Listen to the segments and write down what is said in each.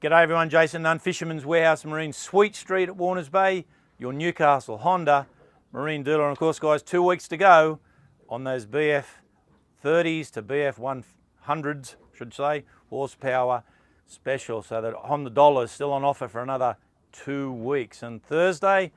G'day everyone, Jason Nunn, Fisherman's Warehouse Marine, Sweet Street at Warners Bay, your Newcastle Honda marine dealer. And of course guys, 2 weeks to go on those BF 30s to BF 100s, should say, horsepower special. So that Honda dollar is still on offer for another 2 weeks. And Thursday,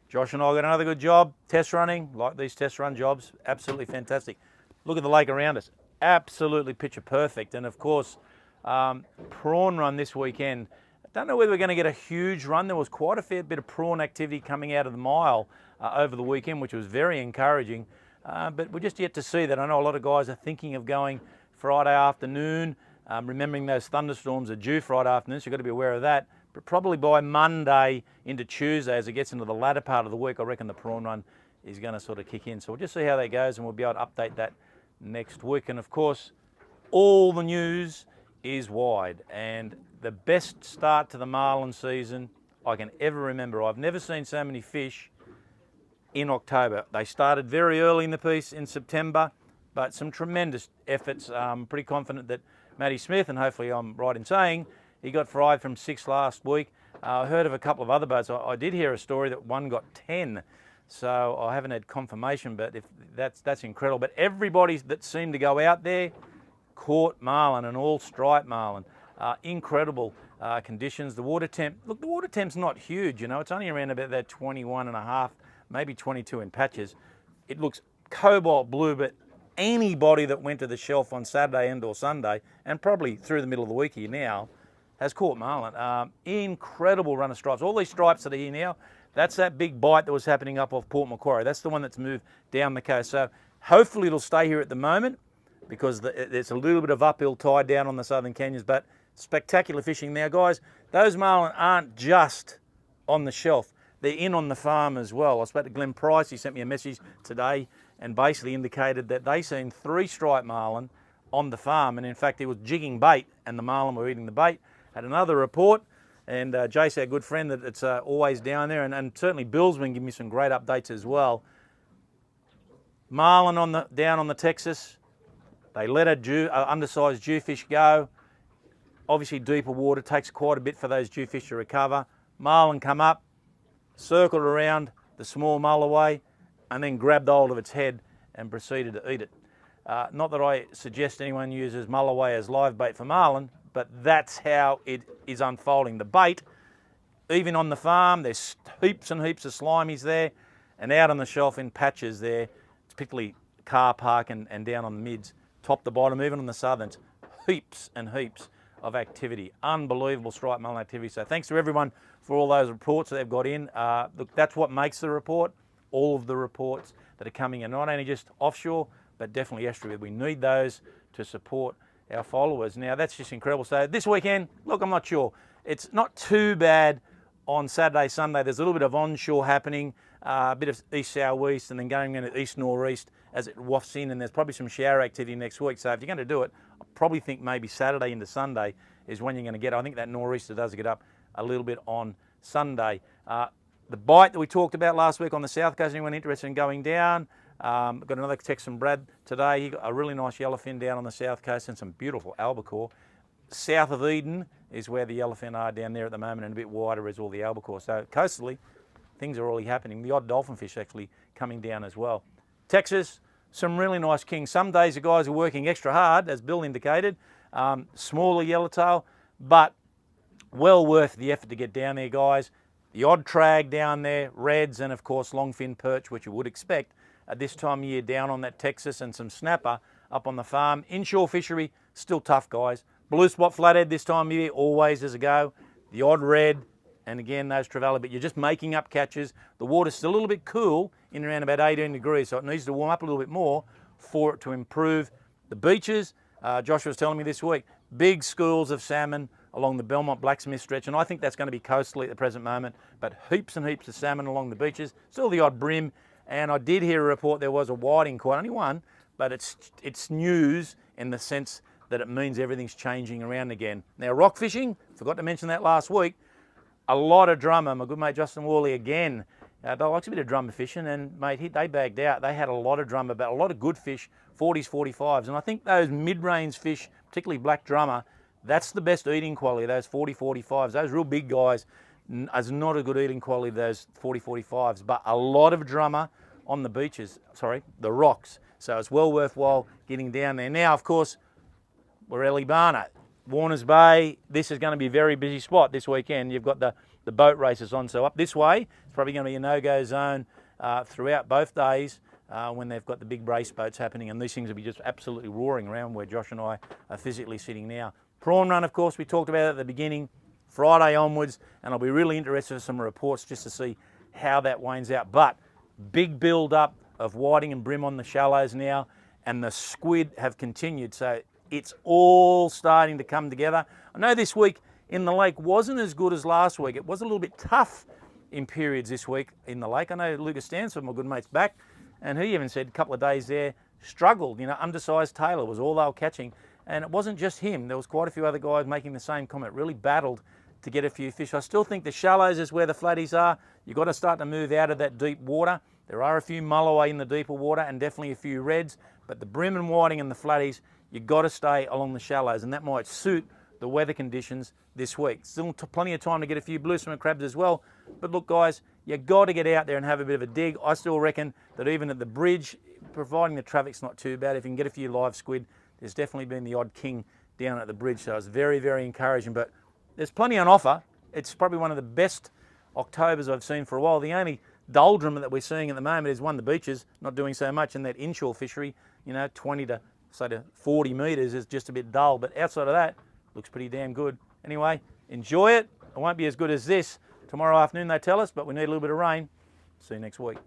Josh and I got another good job, test running, like these test run jobs, absolutely fantastic. Look at the lake around us, absolutely picture perfect. And of course, prawn run this weekend. I don't know whether we're going to get a huge run. There was quite a fair bit of prawn activity coming out of the mile over the weekend, which was very encouraging. But we're just yet to see that. I know a lot of guys are thinking of going Friday afternoon, remembering those thunderstorms are due Friday afternoon, so you've got to be aware of that. But probably by Monday into Tuesday, as it gets into the latter part of the week, I reckon the prawn run is going to sort of kick in. So we'll just see how that goes, and we'll be able to update that next week. And of course, all the news is wide, and the best start to the marlin season I can ever remember. I've never seen so many fish in October. They started very early in the piece in September, but some tremendous efforts. I'm pretty confident that Matty Smith, and hopefully I'm right in saying, he got 5 from 6 last week. I heard of a couple of other boats. I did hear a story that one got 10, so I haven't had confirmation, but if that's incredible. But everybody that seemed to go out there caught marlin, and all striped marlin. Incredible conditions. The water temp, look, the water temp's not huge, you know, it's only around about that 21.5, maybe 22 in patches. It looks cobalt blue, but anybody that went to the shelf on Saturday and or Sunday, and probably through the middle of the week here now, has caught marlin. Incredible run of stripes. All these stripes that are here now, that's that big bite that was happening up off Port Macquarie. That's the one that's moved down the coast. So hopefully it'll stay here at the moment, because there's a little bit of uphill tide down on the southern canyons, but spectacular fishing. Now guys, those marlin aren't just on the shelf, they're in on the farm as well. I spoke to Glenn Price, he sent me a message today and basically indicated that they seen 3 striped marlin on the farm, and in fact he was jigging bait and the marlin were eating the bait. Had another report, and Jace, our good friend, that it's always down there, and certainly Bill's been giving me some great updates as well. Marlin down on the Texas. They let a undersized jewfish go. Obviously deeper water takes quite a bit for those jewfish to recover. Marlin come up, circled around the small mulloway, and then grabbed hold of its head and proceeded to eat it. Not that I suggest anyone uses mulloway as live bait for marlin, but that's how it is unfolding. The bait, even on the farm, there's heaps and heaps of slimies there, and out on the shelf in patches there, particularly car park and down on the mids, top to bottom, even on the southerns, heaps and heaps of activity. Unbelievable striped marlin activity. So thanks to everyone for all those reports that they've got in. Look, that's what makes the report, all of the reports that are coming in, not only just offshore, but definitely estuary. We need those to support our followers. Now that's just incredible. So this weekend, look, I'm not sure. It's not too bad on Saturday, Sunday. There's a little bit of onshore happening, a bit of east southeast, and then going into east northeast as it wafts in, and there's probably some shower activity next week. So if you're going to do it, I probably think maybe Saturday into Sunday is when you're going to get it. I think that nor'easter does get up a little bit on Sunday. The bite that we talked about last week on the south coast, anyone interested in going down? Got another text from Brad today. He got a really nice yellowfin down on the south coast and some beautiful albacore. South of Eden is where the yellowfin are down there at the moment, and a bit wider is all the albacore. So coastally, things are already happening. The odd dolphin fish actually coming down as well. Texas, some really nice kings. Some days the guys are working extra hard, as Bill indicated. Smaller yellowtail, but well worth the effort to get down there, guys. The odd trag down there, reds, and of course longfin perch, which you would expect at this time of year down on that Texas, and some snapper up on the farm. Inshore fishery, still tough, guys. Blue spot flathead this time of year, always as a go. The odd red, and again those trevally, but you're just making up catches. The water's still a little bit cool, in around about 18 degrees, so it needs to warm up a little bit more for it to improve. The beaches, Joshua was telling me this week, big schools of salmon along the Belmont Blacksmith stretch, and I think that's going to be coastally at the present moment, but heaps and heaps of salmon along the beaches, still the odd brim. And I did hear a report there was a whiting caught, only one, but it's news in the sense that it means everything's changing around again. Now rock fishing, forgot to mention that last week, a lot of drummer. My good mate Justin Worley again, they likes a bit of drummer fishing, and mate, they bagged out. They had a lot of drummer, but a lot of good fish, 40s, 45s, and I think those mid-range fish, particularly black drummer, That's the best eating quality, those 40, 45s. Those real big guys is not a good eating quality, those 40, 45s, but a lot of drummer on the beaches, sorry, the rocks. So it's well worthwhile getting down there. Now, of course, we're Elibana, Warners Bay. This is going to be a very busy spot this weekend. You've got the boat races on. So up this way, it's probably going to be a no-go zone throughout both days when they've got the big race boats happening. And these things will be just absolutely roaring around where Josh and I are physically sitting now. Prawn run, of course, we talked about at the beginning, Friday onwards. And I'll be really interested in some reports just to see how that wanes out. But big build-up of whiting and brim on the shallows now. And the squid have continued. So it's all starting to come together. I know this week in the lake wasn't as good as last week. It was a little bit tough in periods this week in the lake. I know Lucas Stansford, my good mate's back, and he even said a couple of days there, struggled. You know, undersized tailor was all they were catching. And it wasn't just him. There was quite a few other guys making the same comment, really battled to get a few fish. I still think the shallows is where the flatties are. You've got to start to move out of that deep water. There are a few mulloway in the deeper water and definitely a few reds, but the brim and whiting and the flatties, you've got to stay along the shallows, and that might suit the weather conditions this week. Still plenty of time to get a few blue swimmer crabs as well. But look, guys, you've got to get out there and have a bit of a dig. I still reckon that even at the bridge, providing the traffic's not too bad, if you can get a few live squid, there's definitely been the odd king down at the bridge. So it's very, very encouraging. But there's plenty on offer. It's probably one of the best Octobers I've seen for a while. The only doldrum that we're seeing at the moment is the beaches not doing so much, and that inshore fishery, you know, 20 to 40 metres is just a bit dull, but outside of that, looks pretty damn good. Anyway, enjoy it. It won't be as good as this tomorrow afternoon, they tell us, but we need a little bit of rain. See you next week.